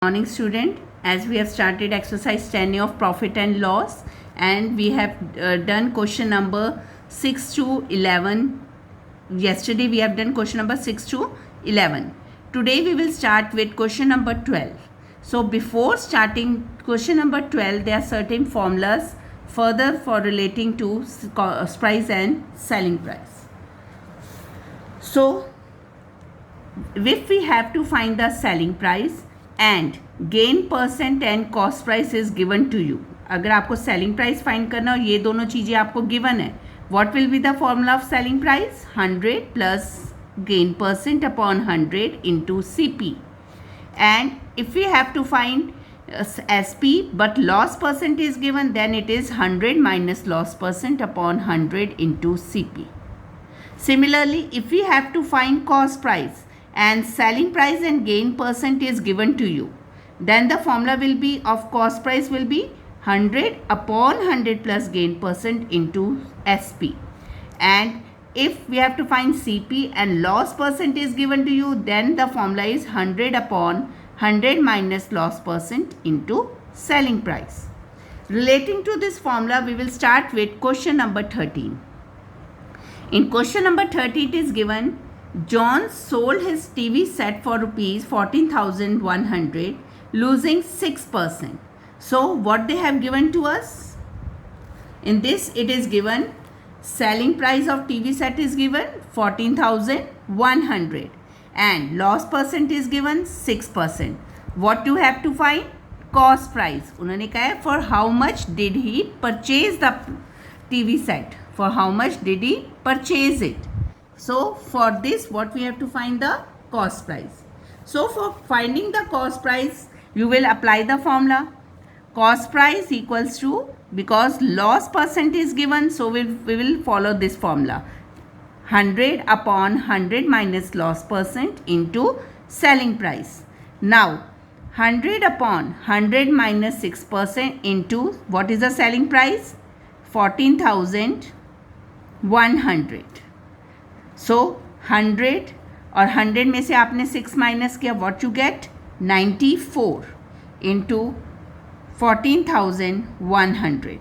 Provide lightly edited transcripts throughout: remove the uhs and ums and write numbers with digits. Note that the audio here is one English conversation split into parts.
Morning student, as we have started exercise 10 of profit and loss, and we have done question number 6 to 11. Yesterday we have done question number 6 to 11. Today we will start with question number 12. So before starting question number 12, there are certain formulas further for relating to cost price and selling price. So if we have to find the selling price and gain percent and cost price is given to you, अगर आपको selling price find करना और ये दोनों चीज़ें आपको given है, what will be the formula of selling price? 100 plus gain percent upon 100 into CP. And if we have to find SP but loss percent is given, then it is 100 minus loss percent upon 100 into CP. Similarly, if we have to find cost price and selling price and gain percent is given to you, then the formula will be of cost price will be 100 upon 100 plus gain percent into SP. And if we have to find CP and loss percent is given to you, then the formula is 100 upon 100 minus loss percent into selling price. Relating to this formula, we will start with question number 13. In question number 30, it is given John sold his TV set for rupees 14,100, losing 6%. So what they have given to us? In this, it is given selling price of TV set is given 14,100 and loss percent is given 6%. What do you have to find? Cost price. उन्होंने कहा है for how much did he purchase the TV set? For how much did he purchase it? So for this, what we have to find the cost price. So for finding the cost price, you will apply the formula. Cost price equals to, because loss percent is given, so we will follow this formula. 100 upon 100 minus loss percent into selling price. Now 100 upon 100 minus 6% into what is the selling price? 14,100. So 100 और 100 में से आपने 6 minus किया, what you get? 94 into 14,100.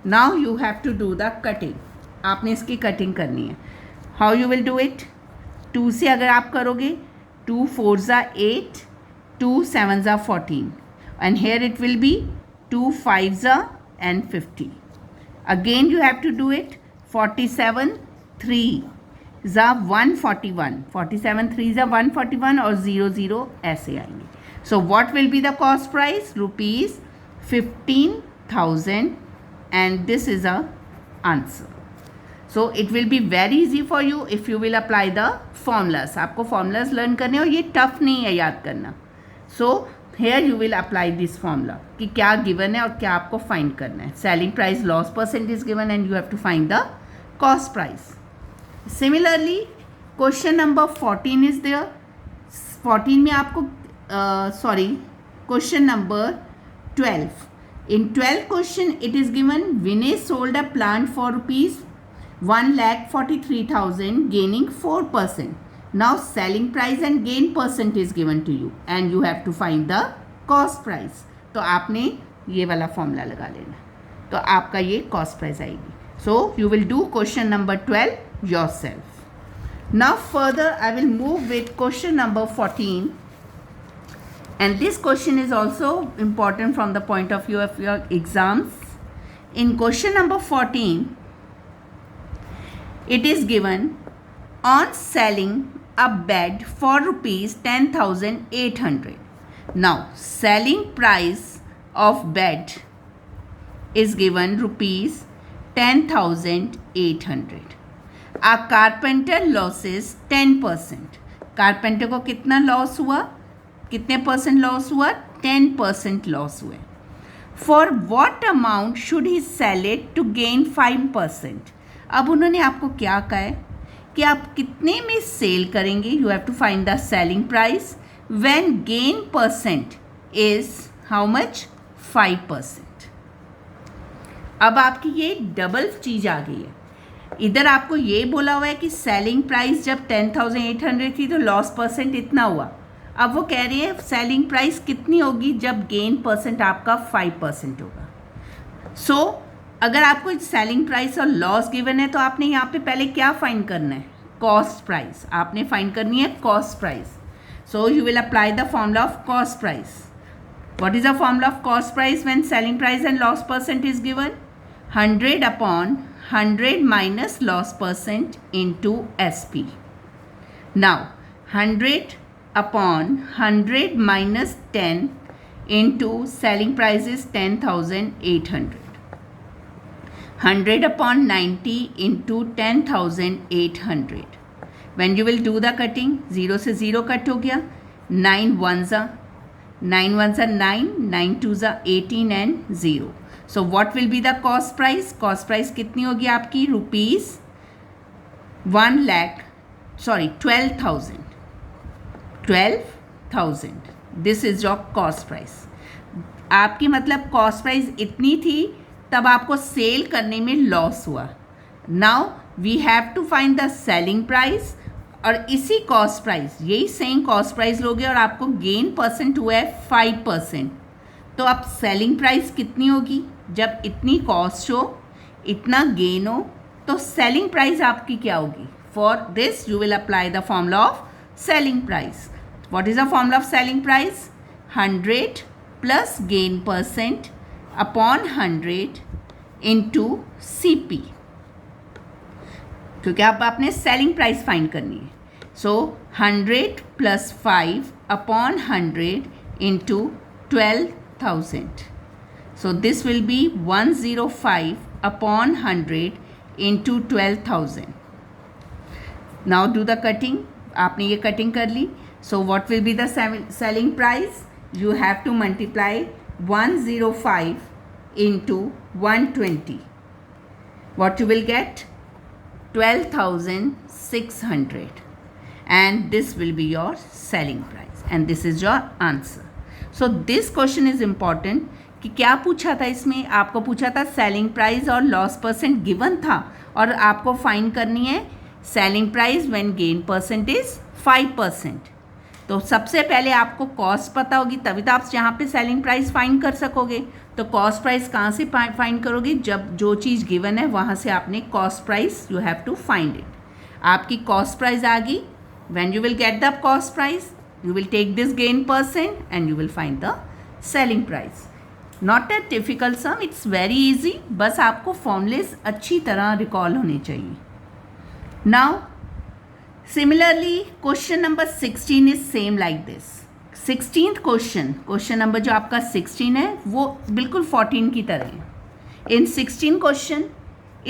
Now you have to do the cutting. आपने इसकी cutting करनी है. How you will do it? 2 से अगर आप करोगे, 2 4s are 8, 2 7s are 14, and here it will be 2 5s are and 50. Again you have to do it. 47 3 is 141. 47 3s are 141 और 00 ऐसे आएंगे. So what will be the cost price? Rupees 15,000, and this is a answer. So it will be very easy for you if you will apply the formulas. आपको formulas learn करने और ये tough नहीं है याद करना. So here you will apply this formula कि क्या given है और क्या आपको find करना है. Selling price, loss percent is given and you have to find the cost price. Similarly, question number 14 is there. 14 में आपको question number 12. In 12th question, it is given Vinay sold a plant for rupees 1,43,000, gaining 4%. Now selling price and gain percent is given to you and you have to find the cost price. तो आपने ये वाला formula लगा लेना, तो आपका ये cost price आएगी. So you will do question number 12 yourself. Now further I will move with question number 14, and this question is also important from the point of view of your exams. In question number 14, it is given on selling a bed for rupees 10,800. Now selling price of bed is given rupees 10,800. A carpenter losses 10%. Carpenter को कितना loss हुआ, कितने percent loss हुआ? 10% loss हुए. For what amount should he sell it to gain 5%. अब उन्होंने आपको क्या कहा है कि आप कितने में सेल करेंगे. You have to find the selling price when gain percent is how much? 5%. अब आपकी ये डबल चीज़ आ गई है. इधर आपको ये बोला हुआ है कि सेलिंग प्राइस जब 10,800 थी तो लॉस परसेंट इतना हुआ, अब वो कह रहे हैं सेलिंग प्राइस कितनी होगी जब गेन परसेंट आपका 5% होगा. सो अगर आपको सेलिंग प्राइस और लॉस गिवन है तो आपने यहाँ पे पहले क्या फाइंड करना है? Cost price. आपने फाइंड करनी है cost price. So you will apply the formula of cost price. What is the formula of cost price when selling price and loss percent is given? 100 upon 100 minus loss percent into SP. Now 100 upon 100 minus 10 into selling price is 10,800. 100 upon 90 into 10,800. When you will do the cutting, 0 से 0 cut हो गया. 9 ones are 9 ones are 9, 9 twos are 18 and 0. So what will be the cost price? Cost price कितनी होगी आपकी? Rupees 12,000. 12,000. This is your cost price. आपकी मतलब cost price इतनी थी तब आपको सेल करने में लॉस हुआ. Now we have to find the selling price और इसी कॉस्ट प्राइस, यही सेम कॉस्ट प्राइस लोगे और आपको गेन परसेंट हुआ है 5%. तो अब सेलिंग प्राइस कितनी होगी? जब इतनी कॉस्ट हो, इतना गेन हो, तो सेलिंग प्राइस आपकी क्या होगी? For this you will apply the formula of selling price. What is the formula of selling price? 100 plus gain percent upon 100 into CP, क्योंकि आप आपने सेलिंग प्राइस फाइंड करनी है. So 100 plus 5 upon 100 into 12,000. So this will be 105 upon 100 into 12,000. Now do the cutting. आपने ये cutting कर ली. So what will be the selling price? You have to multiply 105 into 120. What you will get? 12,600. And this will be your selling price and this is your answer. So this question is important कि क्या पूछा था इसमें? आपको पूछा था selling price और loss percent given था और आपको फाइंड करनी है selling price when gain percent is 5%. तो सबसे पहले आपको कॉस्ट पता होगी तभी तो आप यहाँ पे सेलिंग प्राइस फाइंड कर सकोगे. तो कॉस्ट प्राइस कहाँ से फाइंड करोगे? जब जो चीज़ गिवन है वहाँ से आपने cost price you have to find it. आपकी कॉस्ट प्राइस आ गई. When you will get the cost price, you will take this gain percent and you will find the selling price. Not a difficult sum, it's very easy. बस आपको formulas अच्छी तरह recall होने चाहिए. Now, similarly, question number 16 is same like this. 16th question number जो आपका 16 है वो बिल्कुल 14 की तरह है. In 16 question,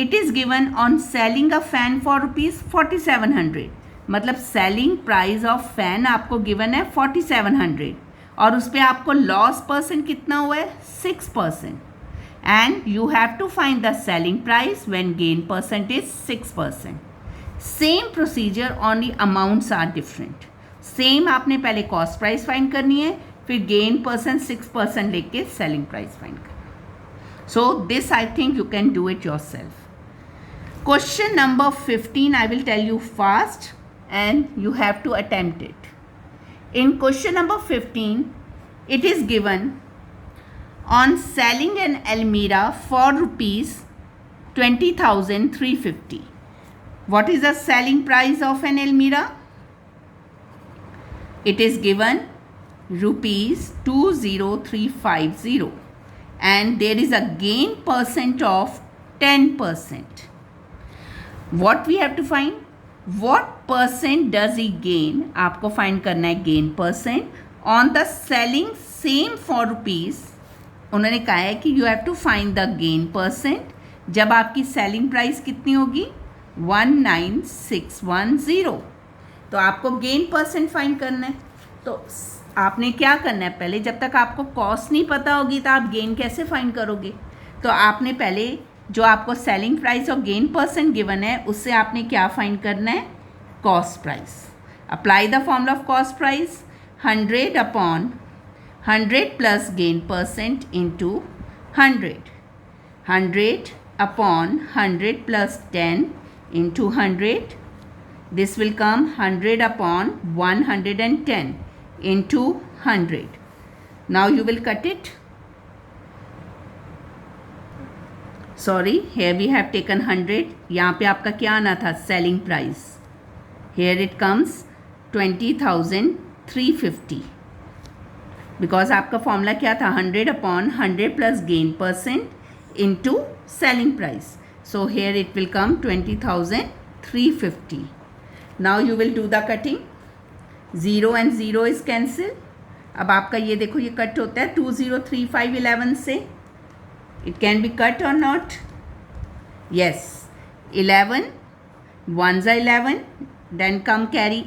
it is given on selling a fan for rupees 4,700. मतलब सेलिंग प्राइस ऑफ फैन आपको गिवन है 4,700 और उस पर आपको लॉस परसेंट कितना हुआ है? 6%. And you have to find the selling price when gain percent is 6%. Same procedure, only amounts are different. Same आपने पहले कॉस्ट प्राइस फाइंड करनी है, फिर गेन परसेंट 6% लेके सेलिंग प्राइस फाइंड करनी. So this I think you can do it your self. Question number 15 I will tell you fast and you have to attempt it. In question number 15, it is given on selling an Almirah for rupees 20,350. What is the selling price of an Almirah? It is given rupees 20350 and there is a gain percent of 10%. What we have to find? What percent does he gain? आपको find करना है gain percent on the selling same for rupees. उन्होंने कहा है कि you have to find the gain percent जब आपकी selling price कितनी होगी? 19,610. तो आपको गेन परसेंट फाइंड करना है. तो आपने क्या करना है? पहले जब तक आपको कॉस्ट नहीं पता होगी तो आप गेन कैसे फाइंड करोगे? तो आपने पहले जो आपको सेलिंग प्राइस और गेन परसेंट गिवन है उससे आपने क्या फाइंड करना है? Cost price. Apply the formula of cost price. 100 upon 100 plus gain percent into 100. 100 upon 100 plus 10 into 100. This will come 100 upon 110 into 100. Now you will cut it. Sorry, here we have taken 100. यहाँ पे आपका क्या आना था? Selling price. Here it comes 20,350. Because आपका formula क्या था? 100 upon 100 plus gain percent into selling price. So here it will come 20,350. Now you will do the cutting. 0 and 0 is cancel. अब आपका ये देखो ये कट होता है 203511 से. It can be cut or not? Yes. 11 1s are 11. Then come carry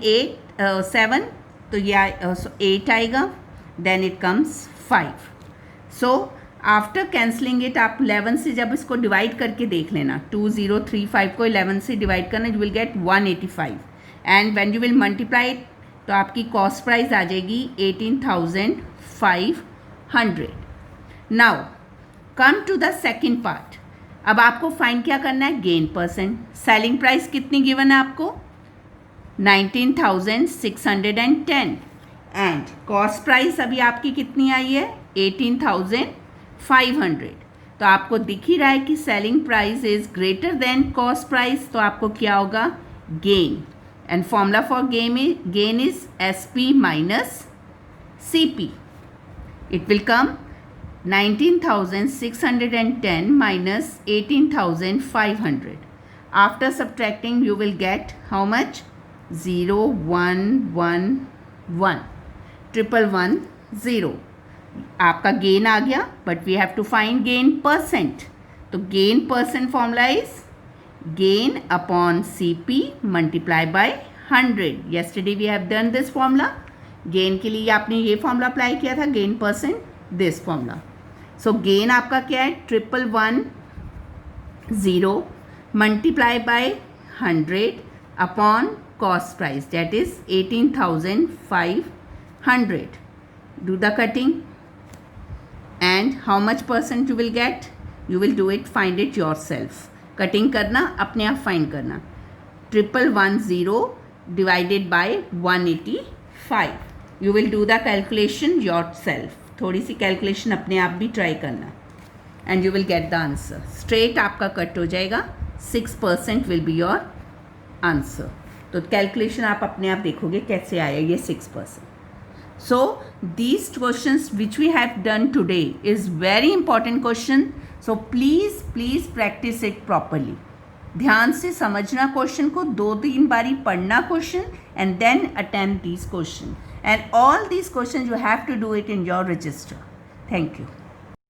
7. तो ये 8 आएगा. Then it comes 5. So after cancelling it आप 11 से जब इसको डिवाइड करके देख लेना. 2035 को 11 से डिवाइड करना, you will get 185. And when you will multiply it, तो आपकी कॉस्ट प्राइस आ जाएगी 18,500. Now come to the second part. अब आपको फाइंड क्या करना है? Gain percent. सेलिंग प्राइस कितनी गिवन है आपको? 19,610. एंड कॉस्ट प्राइस अभी आपकी कितनी आई है? 18,500. तो आपको दिख ही रहा है कि selling price is greater than cost price, तो आपको क्या होगा? Gain. And formula for gain is SP minus CP. It will come 19,610 minus 18,500. After subtracting you will get how much? 0 1 1 1 111 आपका गेन आ गया. But we have to find gain percent. तो gain percent formula is gain upon CP multiply by 100. yesterday we have done this formula. Gain के लिए आपने ये formula apply किया था, gain percent, this formula. So gain आपका क्या है? 1110 multiply by 100 upon cost price, that is 18,500. Do the cutting and how much percent you will get? You will do it, find it your self. Cutting करना अपने आप find करना. 1110 divided by 185. You will do the calculation your self. थोड़ी सी calculation अपने आप भी try करना and you will get the answer. Straight आपका कट हो जाएगा. 6% विल बी योर आंसर. तो कैलकुलेशन आप अपने आप देखोगे कैसे आया ये 6%. So these questions which we have done today is very important question. So please practice it properly. ध्यान से समझना क्वेश्चन को, 2-3 बारी पढ़ना question and then attempt these questions. And all these questions you have to do it in your register. Thank you.